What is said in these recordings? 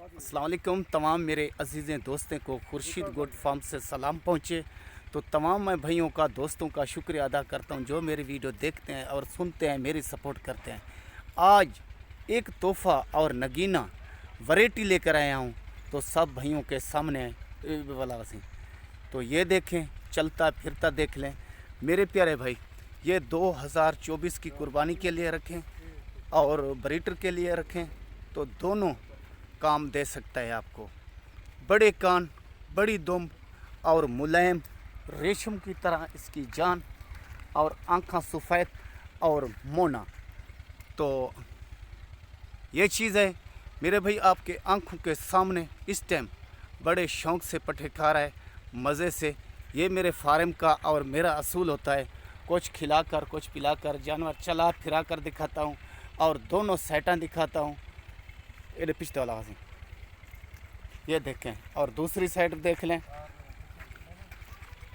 अस्सलाम वालेकुम तमाम मेरे अजीज़ें दोस्तों को खुर्शीद गोट फार्म से सलाम पहुँचे। तो तमाम मैं भाइयों का दोस्तों का शुक्रिया अदा करता हूँ जो मेरी वीडियो देखते हैं और सुनते हैं, मेरी सपोर्ट करते हैं। आज एक तोहफ़ा और नगीना वैरायटी लेकर आया हूँ तो सब भाइयों के सामने वाला वसी। तो ये देखें, चलता फिरता देख लें मेरे प्यारे भाई। ये 2024 की कुर्बानी के लिए रखें और ब्रीडर के लिए रखें तो दोनों काम दे सकता है आपको। बड़े कान, बड़ी दुम और मुलायम रेशम की तरह इसकी जान और आँखें सफ़ेद और मोना। तो ये चीज़ है मेरे भाई आपके आंखों के सामने इस टाइम बड़े शौक़ से पट्ठे खा रहा है, मज़े से। ये मेरे फार्म का और मेरा असूल होता है, कुछ खिलाकर कुछ पिलाकर जानवर चला फिरा कर दिखाता हूँ और दोनों साइटां दिखाता हूँ। ये पिछले वाला वैसे ये देखें और दूसरी साइड देख लें।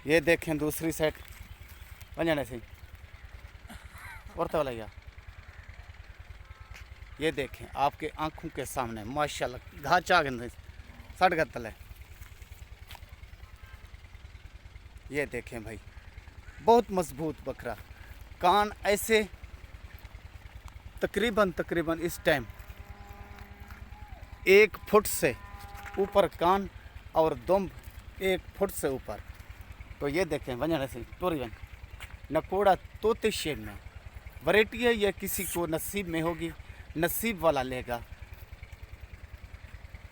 ये देखें दूसरी साइड बंजाने से और तो वाला ये देखें आपके आंखों के सामने माशाल्लाह घाचा गंदे सट गतल है। ये देखें भाई, बहुत मजबूत बकरा। कान ऐसे तकरीबन इस टाइम 1 फुट से ऊपर कान और दुम 1 फुट से ऊपर। तो ये देखें वंजन से तोरीवन नकोड़ा तोते शेप में वैरायटी है। यह किसी को नसीब में होगी, नसीब वाला लेगा।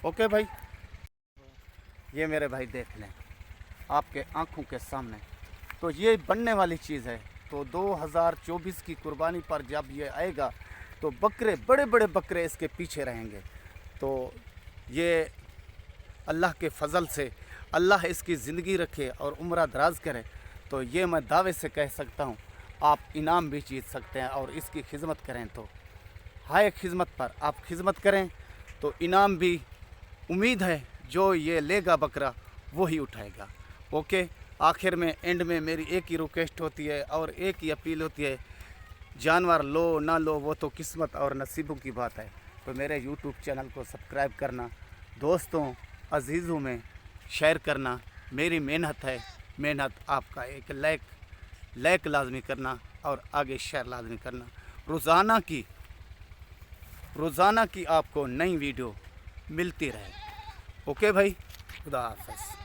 ओके भाई, ये मेरे भाई देख लें आपके आंखों के सामने। तो ये बनने वाली चीज़ है। तो 2024 की कुर्बानी पर जब ये आएगा तो बकरे, बड़े बड़े बकरे इसके पीछे रहेंगे। तो ये अल्लाह के फजल से अल्लाह इसकी ज़िंदगी रखे और उम्र दराज करे। तो ये मैं दावे से कह सकता हूँ आप इनाम भी जीत सकते हैं। और इसकी खिदमत करें तो हाय खिदमत पर आप खिदमत करें तो इनाम भी उम्मीद है जो ये लेगा बकरा वो ही उठाएगा। ओके, आखिर में एंड में मेरी एक ही रिक्वेस्ट होती है और एक ही अपील होती है, जानवर लो ना लो वो तो किस्मत और नसीबों की बात है। तो मेरे यूट्यूब चैनल को सब्सक्राइब करना, दोस्तों अजीज़ों में शेयर करना मेरी मेहनत है। मेहनत आपका एक लाइक लाजमी करना और आगे शेयर लाजमी करना। रोज़ाना की आपको नई वीडियो मिलती रहे। ओके भाई, खुदा हाफ़िज़।